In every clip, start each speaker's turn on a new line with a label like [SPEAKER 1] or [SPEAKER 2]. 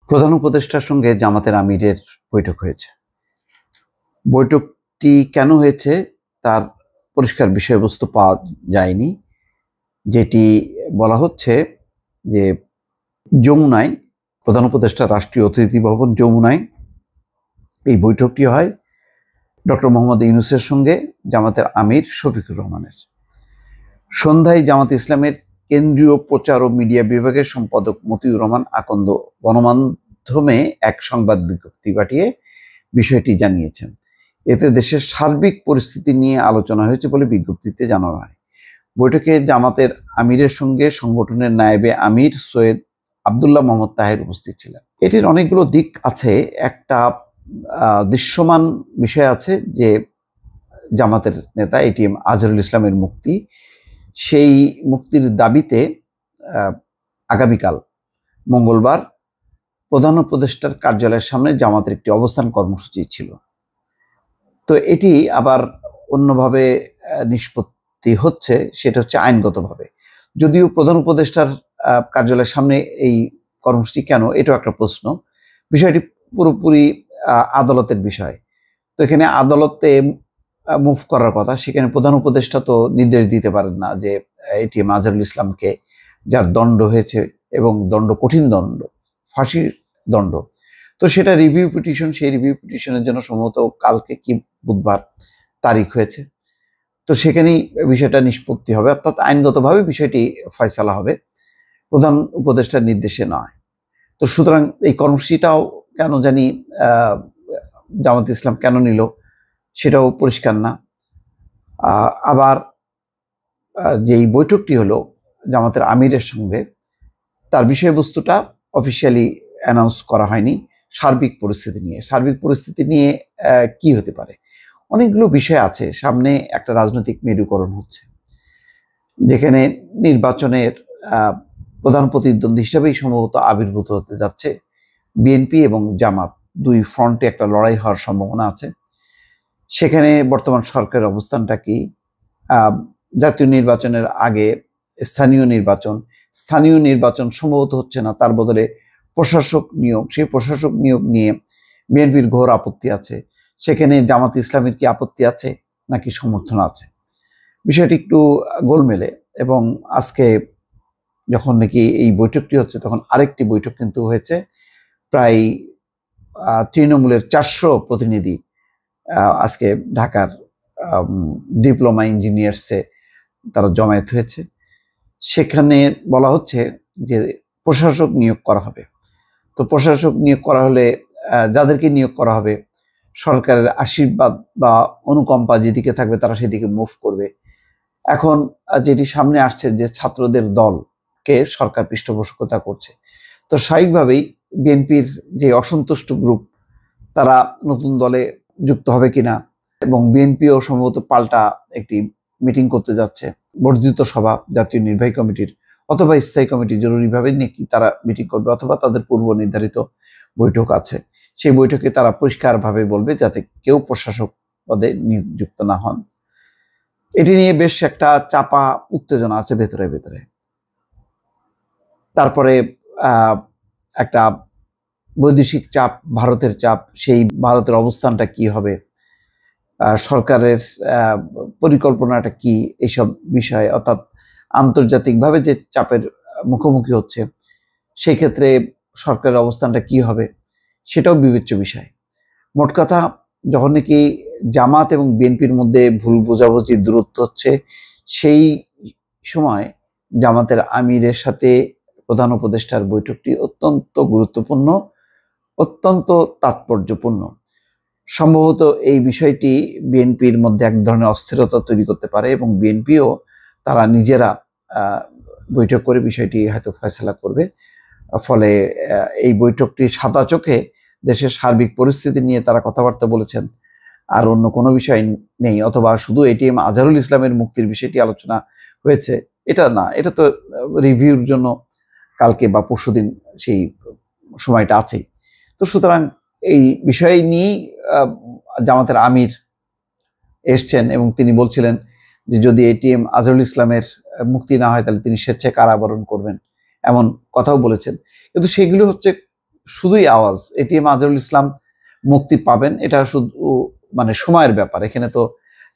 [SPEAKER 1] প্রধান উপদেষ্টার সঙ্গে জামাতের আমিরের বৈঠক হয়েছে। বৈঠকটি কেন হয়েছে তার পরিষ্কার বিষয়বস্তু পাওয়া যায়নি। যেটি বলা হচ্ছে যে যমুনায় প্রধান উপদেষ্টা রাষ্ট্রীয় অতিথি ভবন যমুনায় এই বৈঠকটি হয় ডক্টর মোহাম্মদ ইউনূসের সঙ্গে জামাতের আমির শফিকুর রহমানের। সন্ধ্যায় জামাত ইসলামের কেন্দ্রীয় প্রচার ও মিডিয়া বিভাগের সম্পাদক মতিউর রহমান আকন্দ গণমাধ্যমে এক সংবাদ বিজ্ঞপ্তি পাঠিয়ে বিষয়টি জানিয়েছেন। এতে দেশের সার্বিক পরিস্থিতি নিয়ে আলোচনা হয়েছে বলে বিজ্ঞপ্তিতে জানানো হয়। বৈঠকে জামাতের আমিরের সঙ্গে সংগঠনের নায়েবে আমির সৈয়দ আবদুল্লাহ মোহাম্মদ তাহের উপস্থিত ছিলেন। এটির অনেকগুলো দিক আছে। একটা দৃশ্যমান বিষয় আছে যে জামাতের নেতা এটিএম আজহারুল ইসলামের মুক্তি, সেই মুক্তির দাবিতে আগামীকাল মঙ্গলবার প্রধান উপদেষ্টার কার্যালয়ের সামনে জামাতের একটি অবস্থান কর্মসূচি ছিল। তো এটি আবার অন্যভাবে নিষ্পত্তি হচ্ছে, সেটা হচ্ছে আইনগতভাবে। যদিও প্রধান উপদেষ্টার কার্যালয়ের সামনে এই কর্মসূচি কেন, এটাও একটা প্রশ্ন। বিষয়টি পুরোপুরি আদালতের বিষয়। তো এখানে আদালতে মুভ করার কথা, সেখানে প্রধান উপদেষ্টা তো নির্দেশ দিতে পারেন না যে এটিএম আজহারুল ইসলামকে, যার দণ্ড হয়েছে এবং দণ্ড কঠিন দণ্ড, ফাঁসির দণ্ড, তো সেটা রিভিউ পিটিশন, সেই রিভিউ পিটিশনের জন্য সম্ভবত কালকে কি বুধবার তারিখ হয়েছে। তো সেখানেই বিষয়টা নিষ্পত্তি হবে, অর্থাৎ আইনগতভাবে বিষয়টি ফয়সালা হবে, প্রধান উপদেষ্টার নির্দেশে নয়। তো সুতরাং এই কর্মসূচিটাও কেন জানি জামাত ইসলাম কেন নিল সেটাও পরিষ্কার না। আবার যেই বৈঠকটি হলো জামাতের আমিরের সঙ্গে, তার বিষয়বস্তুটা অফিসিয়ালি অ্যানাউন্স করা হয়নি। সার্বিক পরিস্থিতি নিয়ে কি হতে পারে, অনেকগুলো বিষয় আছে। সামনে একটা রাজনৈতিক মেরুকরণ হচ্ছে, যেখানে নির্বাচনের প্রধান প্রতিদ্বন্দ্বী হিসেবেই সম্ভবত আবির্ভূত হতে যাচ্ছে বিএনপি এবং জামাত। দুই ফ্রন্টে একটা লড়াই হওয়ার সম্ভাবনা আছে। সেখানে বর্তমান সরকারের অবস্থানটা কি? জাতীয় নির্বাচনের আগে স্থানীয় নির্বাচন সম্ভবত হচ্ছে না, তার বদলে প্রশাসক নিয়োগ, সেই প্রশাসক নিয়োগ নিয়ে বিএনপির ঘোর আপত্তি আছে। সেখানে জামাত ইসলামের কি আপত্তি আছে নাকি সমর্থন আছে, বিষয়টি একটু গোলমেলে। এবং আজকে যখন নাকি এই বৈঠকটি হচ্ছে, তখন আরেকটি বৈঠক কিন্তু হয়েছে। প্রায় তৃণমূলের 400 প্রতিনিধি আজকে ঢাকার ডিপ্লোমা ইঞ্জিনিয়ার্সে তারা জমায়েত হয়েছে। সেখানে বলা হচ্ছে যে প্রশাসক নিয়োগ করা হবে। তো প্রশাসক নিয়োগ করা হলে যাদেরকে নিয়োগ করা হবে, সরকারের আশীর্বাদ বা অনুকম্পা যেদিকে থাকবে তারা সেদিকে মুভ করবে। এখন যেটি সামনে আসছে যে ছাত্রদের দলকে সরকার পৃষ্ঠপোষকতা করছে, তো স্বাভাবিকভাবেই বিএনপির যে অসন্তুষ্ট গ্রুপ তারা নতুন দলে যুক্ত হবে কিনা, এবং বিএনপিও সম্ভবত পাল্টা একটি মিটিং করতে যাচ্ছে, বর্ধিত সভা জাতীয় নির্বাহী কমিটির অথবা স্থায়ী কমিটি জরুরিভাবে নাকি তারা মিটিং করবে, অথবা তাদের পূর্ব নির্ধারিত বৈঠক আছে। সেই বৈঠকে তারা পরিষ্কারভাবে বলবে যাতে কেউ প্রশাসক পদে নিযুক্ত না হন। এটি নিয়ে বেশ একটা চাপা উত্তেজনা আছে ভেতরে ভেতরে। তারপরে একটা বৈদেশিক চাপ, ভারতের চাপ, সেই ভারতের অবস্থানটা কি হবে, সরকারের পরিকল্পনাটা কি, এইসব বিষয়ে, অর্থাৎ আন্তর্জাতিকভাবে যে চাপের মুখোমুখি হচ্ছে, সেই ক্ষেত্রে সরকারের অবস্থানটা কি হবে সেটাও বিবেচ্য বিষয়। মোট কথা, যখন নাকি জামাত এবং বিএনপির মধ্যে ভুল বোঝাবুঝি দূরত্ব হচ্ছে, সেই সময় জামাতের আমিরের সাথে প্রধান উপদেষ্টার বৈঠকটি অত্যন্ত গুরুত্বপূর্ণ, অত্যন্ত তাৎপর্যপূর্ণ। সম্ভবত এই বিষয়টি বিএনপির মধ্যে এক ধরনের অস্থিরতা তৈরি করতে পারে, এবং বিএনপিও তারা নিজেরা বৈঠক করে বিষয়টি হয়তো ফয়সালা করবে। ফলে এই বৈঠকটি সাদা চোখে দেশের সার্বিক পরিস্থিতি নিয়ে তারা কথাবার্তা বলেছেন, আর অন্য কোনো বিষয় নেই, অথবা শুধু এটিএম আজহারুল ইসলামের মুক্তির বিষয়টি আলোচনা হয়েছে, এটা না। এটা তো রিভিউর জন্য কালকে বা পরশুদিন সেই সময়টা আছেই। তো সুতরাং এই বিষয় নিয়েই জামাতের আমির এসছেন, এবং তিনি বলছিলেন যে যদি এটিএম আজহারুল ইসলামের মুক্তি না হয় তাহলে তিনি স্বেচ্ছায় কারাবরণ করবেন, এমন কথাও বলেছেন। কিন্তু সেগুলো হচ্ছে শুধুই আওয়াজ, এটিএম আজহারুল ইসলাম মুক্তি পাবেন এটা শুধু মানে সময়ের ব্যাপার। এখানে তো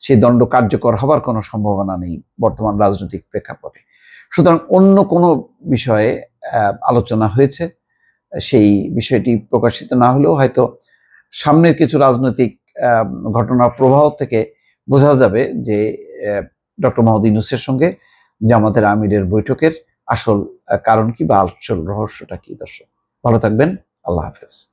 [SPEAKER 1] সেই দণ্ড কার্যকর হবার কোনো সম্ভাবনা নেই বর্তমান রাজনৈতিক প্রেক্ষাপটে। সুতরাং অন্য কোনো বিষয়ে আলোচনা হয়েছে, সেই বিষয়টি প্রকাশিত না হলেও হয়তো সামনের কিছু রাজনৈতিক ঘটনার প্রবাহ থেকে বোঝা যাবে যে ডক্টর মোহাম্মদ ইউনূসের সঙ্গে জামাতের আমিরের বৈঠকের আসল কারণ কি বা আসল রহস্যটা কি। দর্শক ভালো থাকবেন, আল্লাহ হাফেজ।